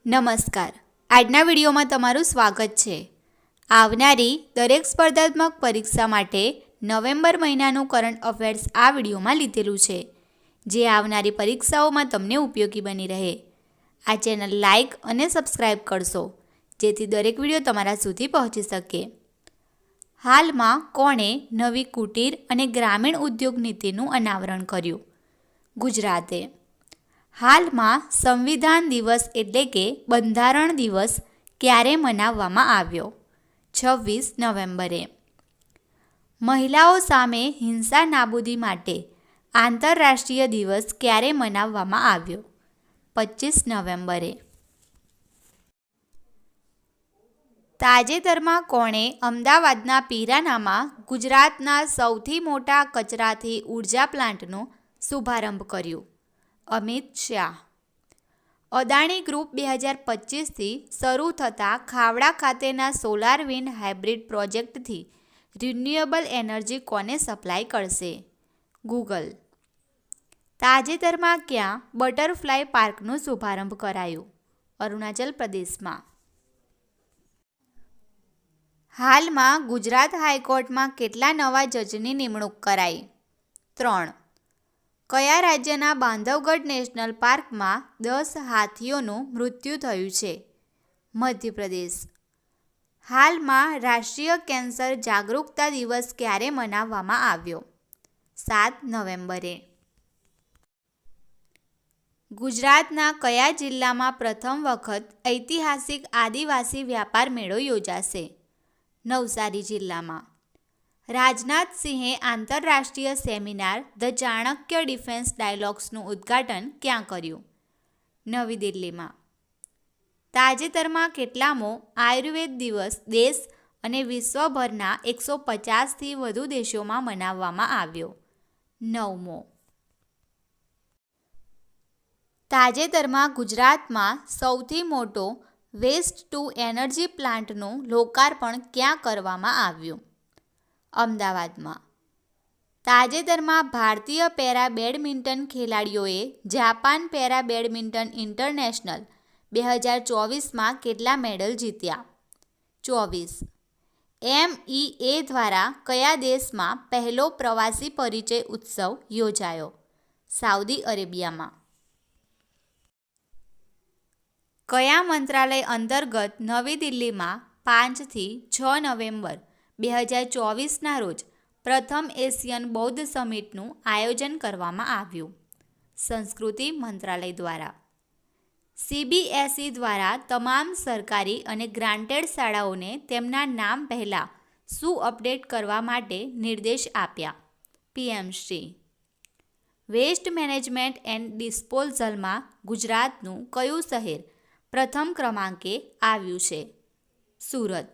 નમસ્કાર. આજના વિડીયોમાં તમારું સ્વાગત છે. આવનારી દરેક સ્પર્ધાત્મક પરીક્ષા માટે નવેમ્બર મહિનાનું કરંટ અફેર્સ આ વિડીયોમાં લીધેલું છે, જે આવનારી પરીક્ષાઓમાં તમને ઉપયોગી બની રહે. આ ચેનલ લાઇક અને સબસ્ક્રાઈબ કરશો, જેથી દરેક વિડીયો તમારા સુધી પહોંચી શકે. હાલમાં કોણે નવી કુટીર અને ગ્રામીણ ઉદ્યોગ નીતિનું અનાવરણ કર્યું? ગુજરાતે. હાલમાં સંવિધાન દિવસ એટલે કે બંધારણ દિવસ ક્યારે મનાવવામાં આવ્યો? 26 નવેમ્બરે. મહિલાઓ સામે હિંસા નાબૂદી માટે આંતરરાષ્ટ્રીય દિવસ ક્યારે મનાવવામાં આવ્યો? 25 નવેમ્બરે. તાજેતરમાં કોણે અમદાવાદના પીરાનામાં ગુજરાતના સૌથી મોટા કચરાથી ઉર્જા પ્લાન્ટનો શુભારંભ કર્યું? અમિત શાહ. અદાણી ગ્રુપ 2025થી શરૂ થતા ખાવડા ખાતેના સોલાર વિન્ડ હાઇબ્રિડ પ્રોજેક્ટથી રિન્યુએબલ એનર્જી કોને સપ્લાય કરશે? ગૂગલ. તાજેતરમાં ક્યાં બટરફ્લાય પાર્કનો શુભારંભ કરાયું? અરુણાચલ પ્રદેશમાં. હાલમાં ગુજરાત હાઈકોર્ટમાં કેટલા નવા જજની નિમણૂક કરાઈ? 3. કયા રાજ્યના બાંધવગઢ નેશનલ પાર્કમાં 10 હાથીઓનું મૃત્યુ થયું છે? મધ્યપ્રદેશ. હાલમાં રાષ્ટ્રીય કેન્સર જાગરૂકતા દિવસ ક્યારે મનાવવામાં આવ્યો? 7 નવેમ્બરે. ગુજરાતના કયા જિલ્લામાં પ્રથમ વખત ઐતિહાસિક આદિવાસી વ્યાપાર મેળો યોજાશે? નવસારી જિલ્લામાં. રાજનાથસિંહે આંતરરાષ્ટ્રીય સેમિનાર ધ ચાણક્ય ડિફેન્સ ડાયલોગ્સનું ઉદ્ઘાટન ક્યાં કર્યું? નવી દિલ્હીમાં. તાજેતરમાં કેટલામો આયુર્વેદ દિવસ દેશ અને વિશ્વભરના 150થી વધુ દેશોમાં મનાવવામાં આવ્યો? 9મો. તાજેતરમાં ગુજરાતમાં સૌથી મોટો વેસ્ટ ટુ એનર્જી પ્લાન્ટનું લોકાર્પણ ક્યાં કરવામાં આવ્યું? અમદાવાદમાં. તાજેતરમાં ભારતીય પેરા બેડમિન્ટન ખેલાડીઓએ જાપાન પેરા બેડમિન્ટન ઇન્ટરનેશનલ 2024માં કેટલા મેડલ જીત્યા? 24. MEA દ્વારા કયા દેશમાં પહેલો પ્રવાસી પરિચય ઉત્સવ યોજાયો? સાઉદી અરેબિયામાં. કયા મંત્રાલય અંતર્ગત નવી દિલ્હીમાં 5થી 6 નવેમ્બર 2024ના રોજ પ્રથમ એશિયન બૌદ્ધ સમિટનું આયોજન કરવામાં આવ્યું? સંસ્કૃતિ મંત્રાલય દ્વારા. CBSE દ્વારા તમામ સરકારી અને ગ્રાન્ટેડ શાળાઓને તેમના નામ પહેલાં શું અપડેટ કરવા માટે નિર્દેશ આપ્યા? PM-શ્રી. વેસ્ટ મેનેજમેન્ટ એન્ડ ડિસ્પોઝલમાં ગુજરાતનું કયું શહેર પ્રથમ ક્રમાંકે આવ્યું છે? સુરત.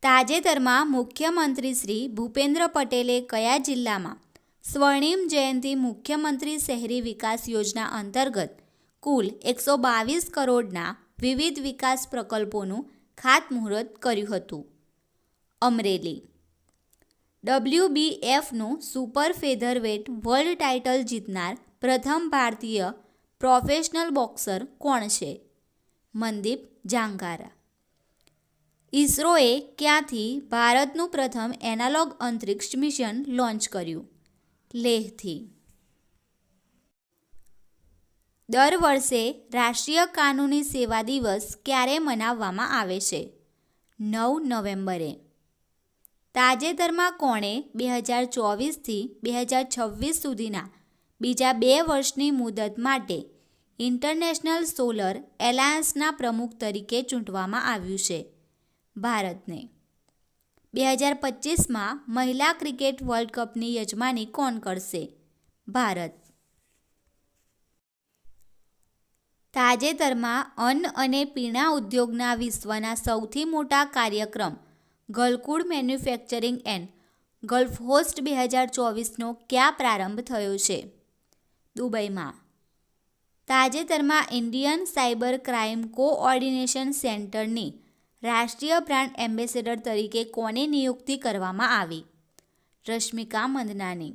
તાજેતરમાં મુખ્યમંત્રી શ્રી ભૂપેન્દ્ર પટેલે કયા જિલ્લામાં સ્વર્ણિમ જયંતિ મુખ્યમંત્રી શહેરી વિકાસ યોજના અંતર્ગત કુલ 122 કરોડના વિવિધ વિકાસ પ્રકલ્પોનું ખાતમુહૂર્ત કર્યું હતું? અમરેલી. WBFનું સુપર ફેધરવેટ વર્લ્ડ ટાઇટલ જીતનાર પ્રથમ ભારતીય પ્રોફેશનલ બોક્સર કોણ છે? મનદીપ જાંગારા. ઇસરોએ ક્યાંથી ભારતનું પ્રથમ એનાલોગ અંતરિક્ષ મિશન લોન્ચ કર્યું? લેહથી. દર વર્ષે રાષ્ટ્રીય કાનૂની સેવા દિવસ ક્યારે મનાવવામાં આવે છે? 9 નવેમ્બરે. તાજેતરમાં કોણે 2024થી 2026 સુધીના બીજા 2 વર્ષની મુદત માટે ઇન્ટરનેશનલ સોલર એલાયન્સના પ્રમુખ તરીકે ચૂંટવામાં આવ્યું છે? ભારતને. 2025માં મહિલા ક્રિકેટ વર્લ્ડ કપની યજમાની કોણ કરશે? ભારત. તાજેતરમાં અન્ન અને પીણા ઉદ્યોગના વિશ્વના સૌથી મોટા કાર્યક્રમ ગલકુડ મેન્યુફેક્ચરિંગ એન્ડ ગલ્ફ હોસ્ટ 2024નો ક્યાં પ્રારંભ થયો છે? દુબઈમાં. તાજેતરમાં ઇન્ડિયન સાયબર ક્રાઇમ કોઓર્ડિનેશન સેન્ટરની રાષ્ટ્રીય બ્રાન્ડ એમ્બેસેડર તરીકે કોની નિયુક્તિ કરવામાં આવી? રશ્મિકા મંદનાની.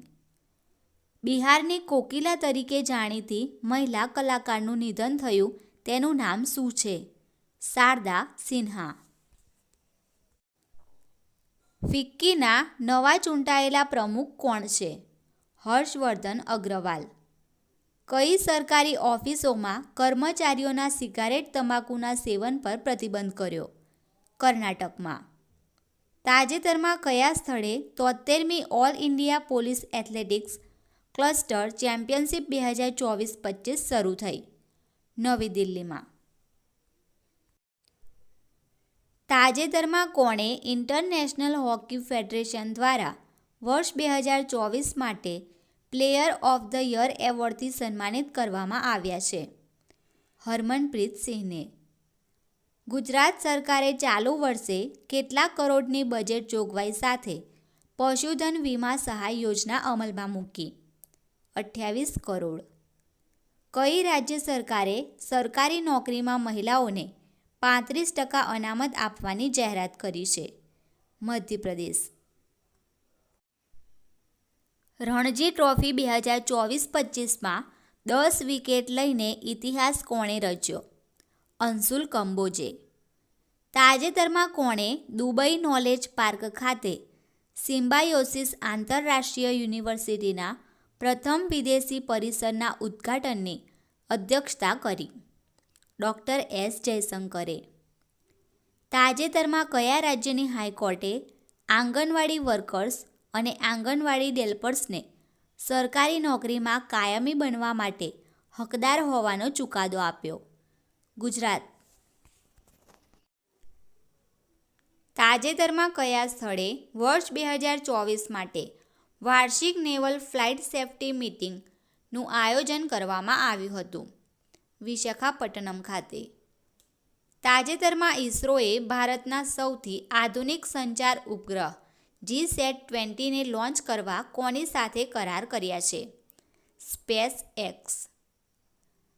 બિહારની કોકિલા તરીકે જાણીતી મહિલા કલાકારનું નિધન થયું, તેનું નામ શું છે? શારદા સિન્હા. ફિક્કીના નવા ચૂંટાયેલા પ્રમુખ કોણ છે? હર્ષવર્ધન અગ્રવાલ. કઈ સરકારી ઓફિસોમાં કર્મચારીઓના સિગારેટ તમાકુના સેવન પર પ્રતિબંધ કર્યો? કર્ણાટકમાં. તાજેતરમાં કયા સ્થળે 73મી all India police athletics cluster championship 2024-25 શરૂ થઈ? નવી દિલ્હીમાં. તાજેતરમાં કોણે ઇન્ટરનેશનલ હોકી ફેડરેશન દ્વારા વર્ષ 2024 માટે પ્લેયર ઓફ ધ યર એવોર્ડથી સન્માનિત કરવામાં આવ્યા છે? હરમનપ્રીત સિંહને. ગુજરાત સરકારે ચાલુ વર્ષે કેટલા કરોડની બજેટ જોગવાઈ સાથે પશુધન વીમા સહાય યોજના અમલમાં મૂકી? 28 કરોડ. કઈ રાજ્ય સરકારે સરકારી નોકરીમાં મહિલાઓને 35% અનામત આપવાની જાહેરાત કરી છે? મધ્યપ્રદેશ. રણજી ટ્રોફી 2024-25માં 10 વિકેટ લઈને ઇતિહાસ કોણે રચ્યો? અંશુલ કંબોજે. તાજેતરમાં કોણે દુબઈ નોલેજ પાર્ક ખાતે સિમ્બાયોસિસ આંતરરાષ્ટ્રીય યુનિવર્સિટીના પ્રથમ વિદેશી પરિસરના ઉદ્ઘાટનની અધ્યક્ષતા કરી? ડૉક્ટર એસ જયશંકરે. તાજેતરમાં કયા રાજ્યની હાઈકોર્ટે આંગણવાડી વર્કર્સ અને આંગણવાડી હેલ્પર્સને સરકારી નોકરીમાં કાયમી બનવા માટે હકદાર હોવાનો ચુકાદો આપ્યો? ગુજરાત. તાજેતરમાં કયા સ્થળે વર્ષ 2024 માટે વાર્ષિક નેવલ ફ્લાઇટ સેફ્ટી મીટિંગનું આયોજન કરવામાં આવ્યું હતું? વિશાખાપટ્ટનમ ખાતે. તાજેતરમાં ઇસરોએ ભારતના સૌથી આધુનિક સંચાર ઉપગ્રહ GSAT-20ને લોન્ચ કરવા કોની સાથે કરાર કર્યા છે? Space x.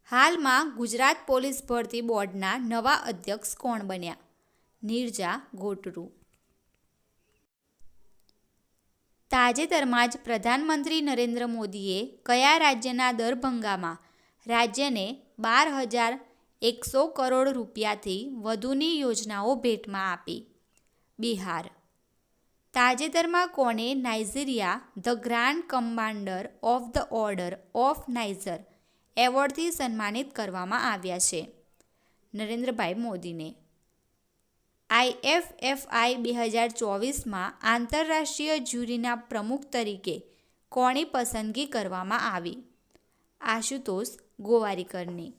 હાલમાં ગુજરાત પોલીસ ભરતી બોર્ડના નવા અધ્યક્ષ કોણ બન્યા? નીરજા ગોટરુ. તાજેતરમાં જ પ્રધાનમંત્રી નરેન્દ્ર મોદીએ કયા રાજ્યના દરભંગામાં રાજ્યને 12,100 કરોડ રૂપિયાથી વધુની યોજનાઓ ભેટમાં આપી? બિહાર. તાજેતરમાં કોને Nigeria the grand commander of the order of Niger એવોર્ડથી સન્માનિત કરવામાં આવ્યા છે? નરેન્દ્રભાઈ મોદીને. IFFI 2024માં આંતરરાષ્ટ્રીય જ્યુરીના પ્રમુખ તરીકે કોની પસંદગી કરવામાં આવી? આશુતોષ ગોવારીકરની.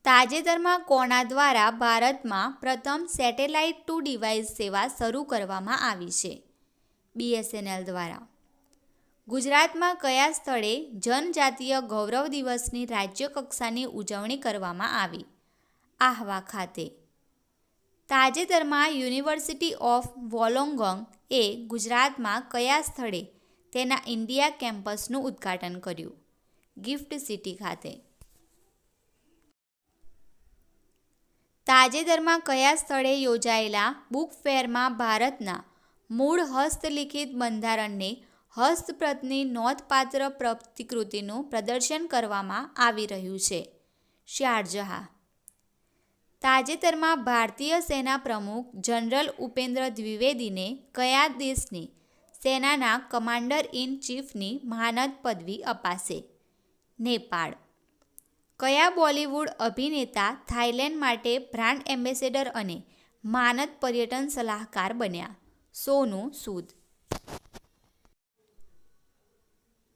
તાજેતરમાં કોના દ્વારા ભારતમાં પ્રથમ સેટેલાઇટ ટુ ડિવાઇસ સેવા શરૂ કરવામાં આવી છે? BSNL દ્વારા. ગુજરાતમાં કયા સ્થળે જનજાતીય ગૌરવ દિવસની રાજ્ય કક્ષાની ઉજવણી કરવામાં આવી? આહવા ખાતે. તાજેતરમાં યુનિવર્સિટી ઓફ વોલોંગોંગ એ ગુજરાતમાં કયા સ્થળે તેના ઇન્ડિયા કેમ્પસનું ઉદ્ઘાટન કર્યું? ગિફ્ટ સિટી ખાતે. તાજેતરમાં કયા સ્થળે યોજાયેલા બુક ફેરમાં ભારતના મૂળ હસ્તલિખિત બંધારણની હસ્તપ્રતની નોંધપાત્ર પ્રતિકૃતિનું પ્રદર્શન કરવામાં આવી રહ્યું છે? શારજહા. તાજેતરમાં ભારતીય સેના પ્રમુખ જનરલ ઉપેન્દ્ર દ્વિવેદીને કયા દેશની સેનાના કમાન્ડર ઇન ચીફની મહાનદ પદવી અપાશે? નેપાળ. કયા બોલિવૂડ અભિનેતા થાઇલેન્ડ માટે બ્રાન્ડ એમ્બેસેડર અને માનદ પર્યટન સલાહકાર બન્યા? સોનુ સૂદ.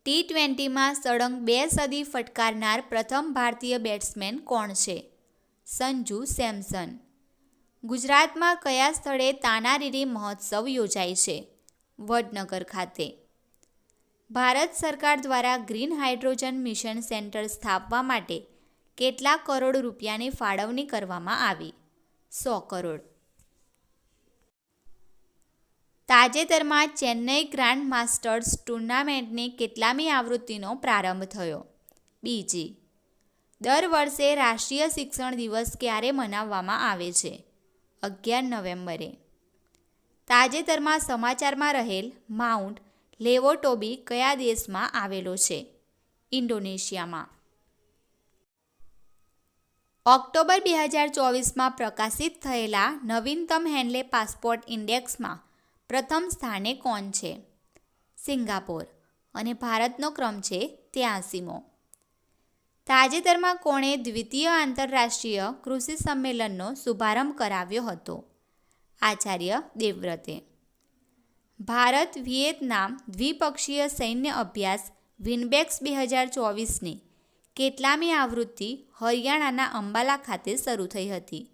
T20માં સળંગ 2 સદી ફટકારનાર પ્રથમ ભારતીય બેટ્સમેન કોણ છે? સંજુ સેમસન. ગુજરાતમાં કયા સ્થળે તાનારીરી મહોત્સવ યોજાય છે? વડનગર ખાતે. ભારત સરકાર દ્વારા ગ્રીન હાઇડ્રોજન મિશન સેન્ટર સ્થાપવા માટે કેટલા કરોડ રૂપિયાની ફાળવણી કરવામાં આવી? 100 કરોડ. તાજેતરમાં ચેન્નઈ ગ્રાન્ડ માસ્ટર્સ ટુર્નામેન્ટની કેટલામી આવૃત્તિનો પ્રારંભ થયો? બીજી. દર વર્ષે રાષ્ટ્રીય શિક્ષણ દિવસ ક્યારે મનાવવામાં આવે છે? 11 નવેમ્બરે. તાજેતરમાં સમાચારમાં રહેલ માઉન્ટ લેવોટોબી કયા દેશમાં આવેલો છે? ઇન્ડોનેશિયામાં. ઓક્ટોબર 2024માં પ્રકાશિત થયેલા નવીનતમ હેન્લે પાસપોર્ટ ઇન્ડેક્સમાં પ્રથમ સ્થાને કોણ છે? સિંગાપોર. અને ભારતનો ક્રમ છે 83મો. તાજેતરમાં કોણે દ્વિતીય આંતરરાષ્ટ્રીય કૃષિ સંમેલનનો શુભારંભ કરાવ્યો હતો? આચાર્ય દેવવ્રતે. ભારત વિયેતનામ દ્વિપક્ષીય સૈન્ય અભ્યાસ વિનબેક્સ 2024ની કેટલામી આવૃત્તિ હરિયાણાના અંબાલા ખાતે શરૂ થઈ હતી?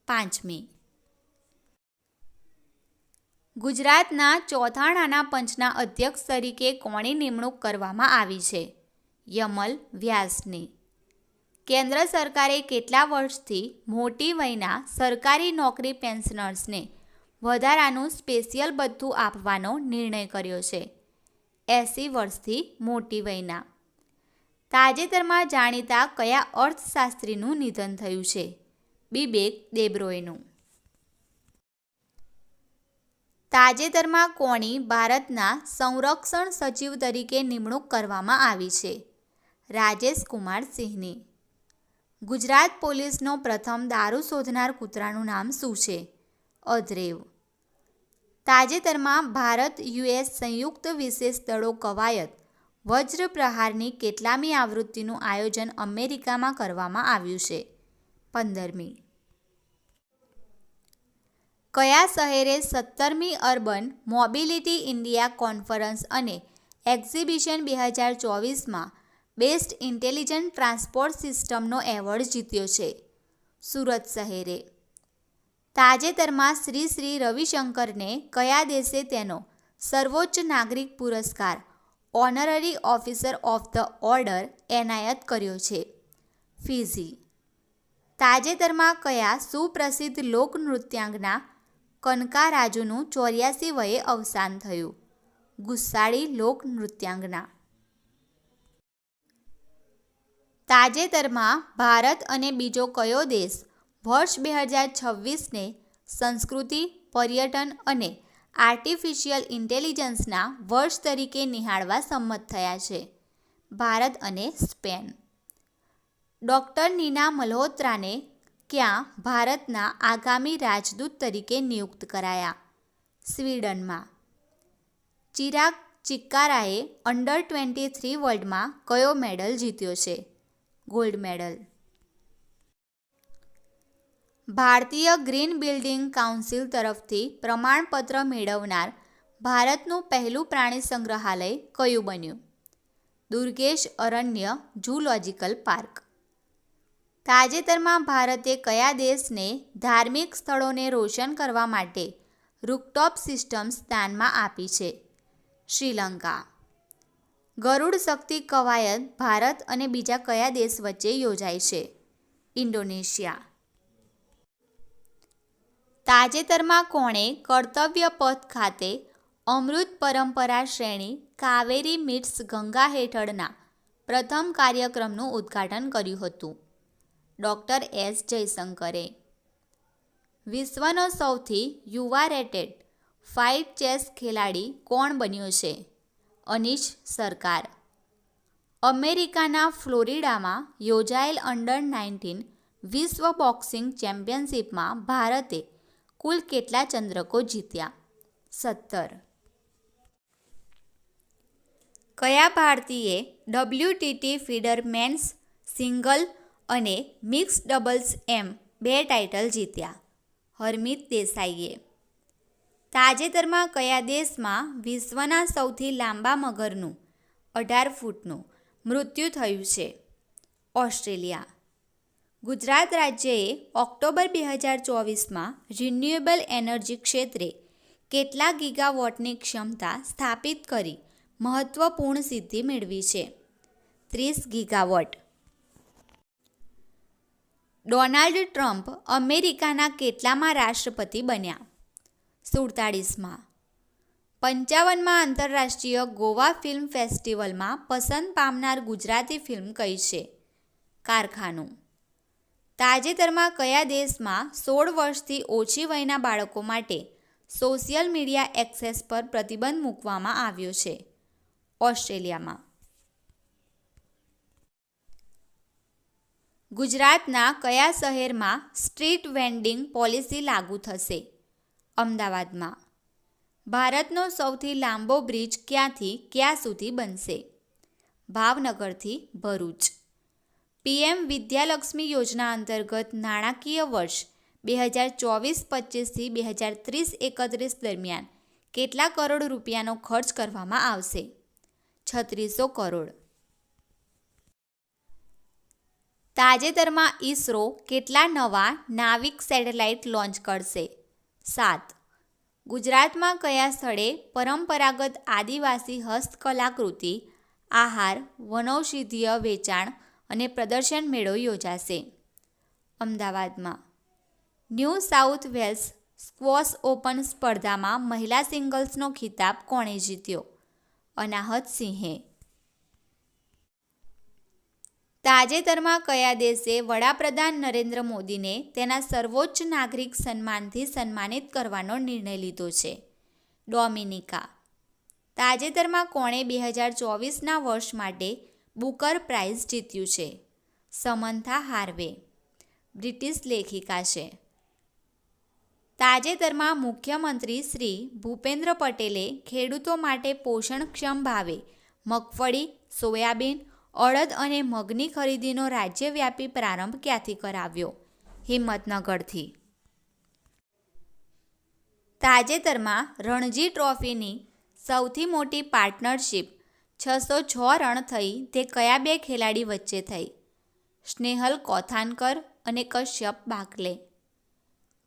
5મી. ગુજરાતના ચોથાણાના પંચના અધ્યક્ષ તરીકે કોની નિમણૂક કરવામાં આવી છે? યમલ વ્યાસની. કેન્દ્ર સરકારે કેટલા વર્ષથી મોટી વયના સરકારી નોકરી પેન્શનર્સને વધારાનું સ્પેશિયલ ભથ્થું આપવાનો નિર્ણય કર્યો છે? 80 વર્ષથી મોટી વયના. તાજેતરમાં જાણીતા કયા અર્થશાસ્ત્રીનું નિધન થયું છે? બિબેક દેબ્રોયનું. તાજેતરમાં કોની ભારતના સંરક્ષણ સચિવ તરીકે નિમણૂક કરવામાં આવી છે? રાજેશ કુમાર સિંહની. ગુજરાત પોલીસનો પ્રથમ દારૂ શોધનાર કૂતરાનું નામ શું છે? અધ્રેવ. તાજેતરમાં ભારત યુએસ સંયુક્ત વિશેષ દળો કવાયત વજ્ર પ્રહારની કેટલામી આવૃત્તિનું આયોજન અમેરિકામાં કરવામાં આવ્યું છે? 15મી. કયા શહેરે 17મી અર્બન મોબિલિટી ઇન્ડિયા કોન્ફરન્સ અને એક્ઝિબિશન 2024માં બેસ્ટ ઇન્ટેલિજન્ટ ટ્રાન્સપોર્ટ સિસ્ટમનો એવોર્ડ જીત્યો છે? સુરત શહેરે. તાજેતરમાં શ્રી શ્રી રવિશંકરને કયા દેશે તેનો સર્વોચ્ચ નાગરિક પુરસ્કાર honorary officer of the order એનાયત કર્યો છે? ફિજી. તાજેતરમાં કયા સુપ્રસિદ્ધ લોકનૃત્યાંગના કનકારાજુનું 84 વયે અવસાન થયું? ગુસ્સાળી લોકનૃત્યાંગના. તાજેતરમાં ભારત અને બીજો કયો દેશ વર્ષ 2026ને સંસ્કૃતિ, પર્યટન અને આર્ટિફિશિયલ ઇન્ટેલિજન્સના વર્ષ તરીકે નિહાળવા સંમત થયા છે? ભારત અને સ્પેન. ડૉક્ટર નીના મલ્હોત્રાને ક્યાં ભારતના આગામી રાજદૂત તરીકે નિયુક્ત કરાયા? સ્વીડનમાં. ચિરાગ ચિક્કારાએ અંડર 23 વર્લ્ડમાં કયો મેડલ જીત્યો છે? Gold medal. ભારતીય ગ્રીન બિલ્ડિંગ કાઉન્સિલ તરફથી પ્રમાણપત્ર મેળવનાર ભારતનું પહેલું પ્રાણી સંગ્રહાલય કયું બન્યું? Durgesh Aranya zoological park. તાજેતરમાં ભારતે કયા દેશને ધાર્મિક સ્થળોને રોશન કરવા માટે રૂફટોપ સિસ્ટમ્સ દાનમાં આપી છે? શ્રીલંકા. ગરુડ શક્તિ કવાયત ભારત અને બીજા કયા દેશ વચ્ચે યોજાય છે? ઇન્ડોનેશિયા. તાજેતરમાં કોણે કર્તવ્ય પથ ખાતે અમૃત પરંપરા શ્રેણી કાવેરી મીટ્સ ગંગા હેઠળના પ્રથમ કાર્યક્રમનું ઉદ્ઘાટન કર્યું હતું? ડૉક્ટર એસ જયશંકરે. વિશ્વનો સૌથી યુવા રેટેડ ફાઇટ ચેસ ખેલાડી કોણ બન્યો છે? અનીશ સરકાર. અમેરિકાના ફ્લોરિડામાં યોજાયેલ અંડર 19 વિશ્વ બોક્સિંગ ચેમ્પિયનશિપમાં ભારતે કુલ કેટલા ચંદ્રકો જીત્યા? 17. કયા ભારતીયે WTT ફીડર મેન્સ સિંગલ અને મિક્સ ડબલ્સ એમ 2 ટાઇટલ જીત્યા? હરમિત દેસાઈએ. તાજેતરમાં કયા દેશમાં વિશ્વના સૌથી લાંબા મગરનું 18 ફૂટનું મૃત્યુ થયું છે? ઓસ્ટ્રેલિયા. ગુજરાત રાજ્યએ ઓક્ટોબર 2024માં રિન્યુએબલ એનર્જી ક્ષેત્રે કેટલા ગીગાવોટની ક્ષમતા સ્થાપિત કરી મહત્વપૂર્ણ સિદ્ધિ મેળવી છે? 30 ગીગાવોટ. ડોનાલ્ડ ટ્રમ્પ અમેરિકાના કેટલામાં રાષ્ટ્રપતિ બન્યા? 47માં. 55માં આંતરરાષ્ટ્રીય ગોવા ફિલ્મ ફેસ્ટિવલમાં પસંદ પામનાર ગુજરાતી ફિલ્મ કઈ છે? કારખાનું. તાજેતરમાં કયા દેશમાં 16 વર્ષથી ઓછી વયના બાળકો માટે સોશિયલ મીડિયા એક્સેસ પર પ્રતિબંધ મૂકવામાં આવ્યો છે. ઓસ્ટ્રેલિયામાં ગુજરાતના કયા શહેરમાં સ્ટ્રીટ વેન્ડિંગ પોલિસી લાગુ થશે? અમદાવાદમાં. ભારતનો સૌથી લાંબો બ્રિજ ક્યાંથી ક્યાં સુધી બનશે? ભાવનગરથી ભરૂચ. પીએમ વિદ્યાલક્ષ્મી યોજના અંતર્ગત નાણાકીય વર્ષ 2024-25થી 2030-31 દરમિયાન કેટલા કરોડ રૂપિયાનો ખર્ચ કરવામાં આવશે? 3600 કરોડ. તાજેતરમાં ઇસરો કેટલા નવા નાવિક સેટેલાઇટ લોન્ચ કરશે? 7. ગુજરાતમાં કયા સ્થળે પરંપરાગત આદિવાસી હસ્તકલાકૃતિ, આહાર, વનૌષધીય વેચાણ અને પ્રદર્શન મેળો યોજાશે? અમદાવાદમાં. New South Wales squash open સ્પર્ધામાં મહિલા સિંગલ્સનો ખિતાબ કોણે જીત્યો? અનાહત સિંહે. તાજેતરમાં કયા દેશે વડાપ્રધાન નરેન્દ્ર મોદીને તેના સર્વોચ્ચ નાગરિક સન્માનથી સન્માનિત કરવાનો નિર્ણય લીધો છે? ડોમિનિકા. તાજેતરમાં કોણે 2024ના વર્ષ માટે બુકર પ્રાઇઝ જીત્યું છે? સમંથા હાર્વે, બ્રિટિશ લેખિકા છે. તાજેતરમાં મુખ્યમંત્રી શ્રી ભૂપેન્દ્ર પટેલે ખેડૂતો માટે પોષણક્ષમ ભાવે મગફળી, સોયાબીન, અડદ અને મગની ખરીદીનો રાજ્યવ્યાપી પ્રારંભ ક્યાંથી કરાવ્યો? હિંમતનગરથી. તાજેતરમાં રણજી ટ્રોફીની સૌથી મોટી પાર્ટનરશિપ 606 રન થઈ તે કયા બે ખેલાડી વચ્ચે થઈ? સ્નેહલ કોથાનકર અને કશ્યપ બાકલે.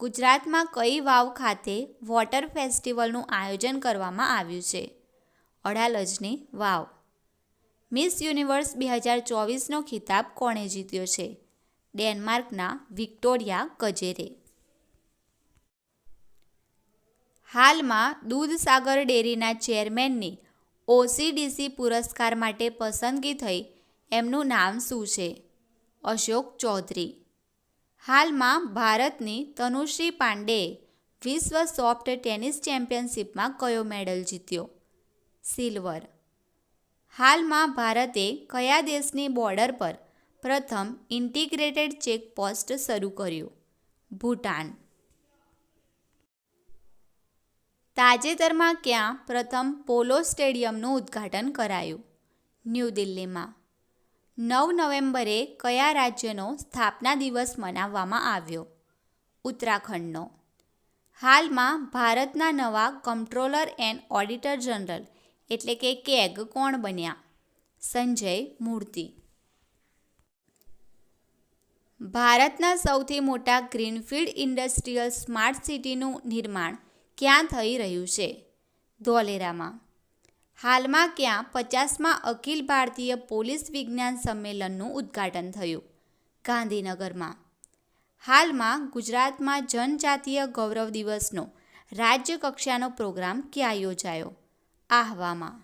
ગુજરાતમાં કઈ વાવ ખાતે વોટર ફેસ્ટિવલનું આયોજન કરવામાં આવ્યું છે? અડાલજની વાવ. મિસ યુનિવર્સ 2024નો ખિતાબ કોણે જીત્યો છે? ડેનમાર્કના વિક્ટોરિયા ગજેરે. હાલમાં દૂધસાગર ડેરીના ચેરમેનની OCDC પુરસ્કાર માટે પસંદગી થઈ એમનું નામ શું છે? અશોક ચૌધરી. હાલમાં ભારતની તનુશ્રી પાંડેએ વિશ્વ સોફ્ટ ટેનિસ ચેમ્પિયનશિપમાં કયો મેડલ જીત્યો? સિલ્વર. હાલમાં ભારતે કયા દેશની બોર્ડર પર પ્રથમ ઇન્ટિગ્રેટેડ ચેકપોસ્ટ શરૂ કર્યું? ભૂટાન. તાજેતરમાં ક્યાં પ્રથમ પોલો સ્ટેડિયમનું ઉદ્ઘાટન કરાયું? ન્યૂ દિલ્હીમાં. 9 નવેમ્બરે કયા રાજ્યનો સ્થાપના દિવસ મનાવવામાં આવ્યો? ઉત્તરાખંડનો. હાલમાં ભારતના નવા કમ્પ્ટ્રોલર એન્ડ ઓડિટર જનરલ એટલે કે કેગ કોણ બન્યા? સંજય મૂર્તિ. ભારતના સૌથી મોટા ગ્રીનફિલ્ડ ઇન્ડસ્ટ્રીયલ સ્માર્ટ સિટીનું નિર્માણ ક્યાં થઈ રહ્યું છે? ધોલેરામાં. હાલમાં ક્યાં 50મા અખિલ ભારતીય પોલીસ વિજ્ઞાન સંમેલનનું ઉદ્ઘાટન થયું? ગાંધીનગરમાં. હાલમાં ગુજરાતમાં જનજાતીય ગૌરવ દિવસનો રાજ્ય કક્ષાનો પ્રોગ્રામ ક્યાં યોજાયો? આહવામાં.